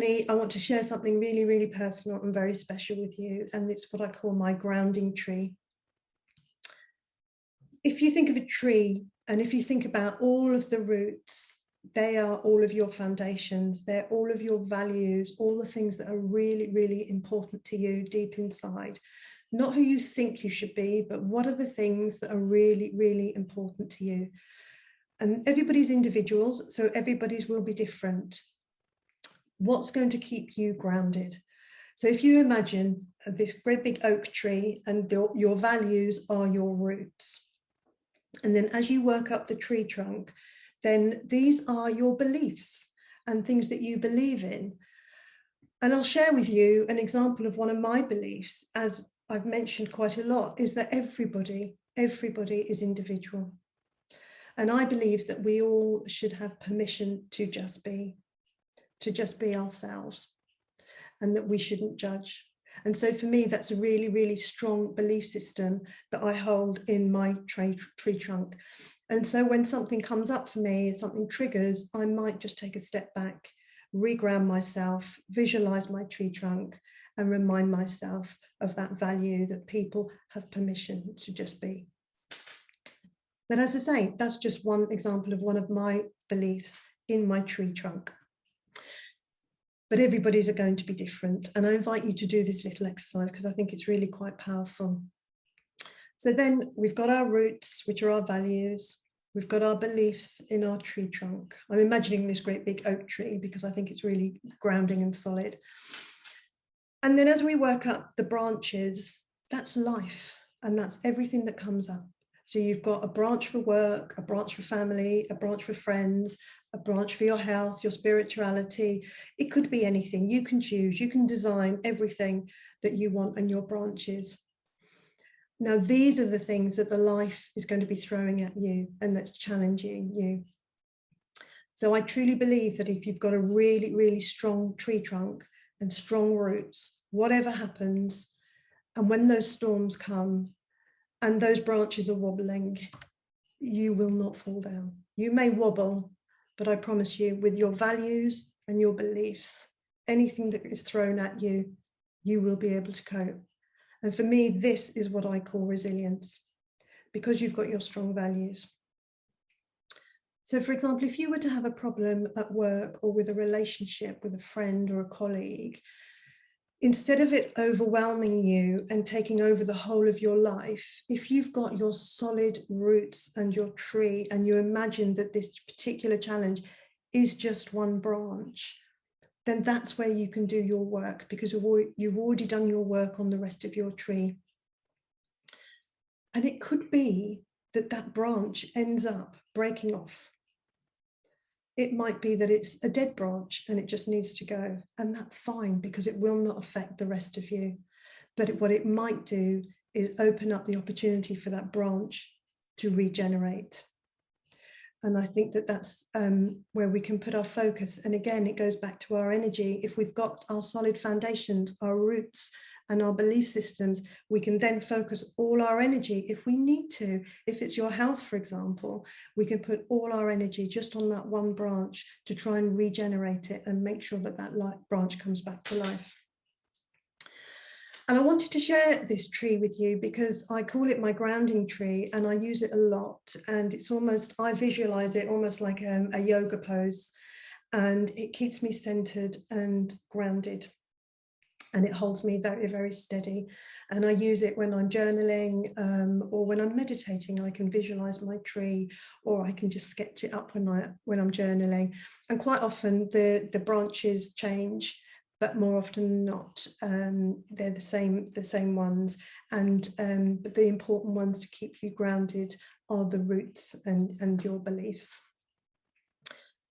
I want to share something really, really personal and very special with you, and it's what I call my grounding tree. If you think of a tree, and if you think about all of the roots, they are all of your foundations, they're all of your values, all the things that are really, really important to you deep inside. Not who you think you should be, but what are the things that are really, really important to you. And everybody's individuals, so everybody's will be different. What's going to keep you grounded? So if you imagine this great big oak tree and your values are your roots. And then as you work up the tree trunk, then these are your beliefs and things that you believe in. And I'll share with you an example of one of my beliefs, as I've mentioned quite a lot, is that everybody is individual. And I believe that we all should have permission to just be ourselves, and that we shouldn't judge. And so for me, that's a really, really strong belief system that I hold in my tree trunk. And so when something comes up for me, something triggers, I might just take a step back, reground myself, visualize my tree trunk, and remind myself of that value that people have permission to just be. But as I say, that's just one example of one of my beliefs in my tree trunk. But everybody's are going to be different. And I invite you to do this little exercise because I think it's really quite powerful. So then we've got our roots, which are our values. We've got our beliefs in our tree trunk. I'm imagining this great big oak tree because I think it's really grounding and solid. And then as we work up the branches, that's life. And that's everything that comes up. So you've got a branch for work, a branch for family, a branch for friends, a branch for your health, your spirituality. It could be anything. You can choose, you can design everything that you want in your branches. Now, these are the things that the life is going to be throwing at you and that's challenging you. So I truly believe that if you've got a really, really strong tree trunk and strong roots, whatever happens, and when those storms come, and those branches are wobbling, you will not fall down. You may wobble, but I promise you, with your values and your beliefs, anything that is thrown at you, you will be able to cope. And for me, this is what I call resilience, because you've got your strong values. So for example, if you were to have a problem at work or with a relationship with a friend or a colleague, instead of it overwhelming you and taking over the whole of your life, if you've got your solid roots and your tree and you imagine that this particular challenge is just one branch, then that's where you can do your work, because you've already done your work on the rest of your tree. And it could be that that branch ends up breaking off. It might be that it's a dead branch and it just needs to go, and that's fine because it will not affect the rest of you. But what it might do is open up the opportunity for that branch to regenerate. And I think that that's where we can put our focus. And again, it goes back to our energy. If we've got our solid foundations, our roots, and our belief systems, we can then focus all our energy if we need to. If it's your health, for example, we can put all our energy just on that one branch to try and regenerate it and make sure that that branch comes back to life. And I wanted to share this tree with you because I call it my grounding tree and I use it a lot. And it's almost, I visualize it almost like a yoga pose, and it keeps me centered and grounded. And it holds me very, very steady. And I use it when I'm journaling or when I'm meditating. I can visualize my tree, or I can just sketch it up when I'm journaling. And quite often the branches change, but more often than not, they're the same ones. And but the important ones to keep you grounded are the roots and your beliefs.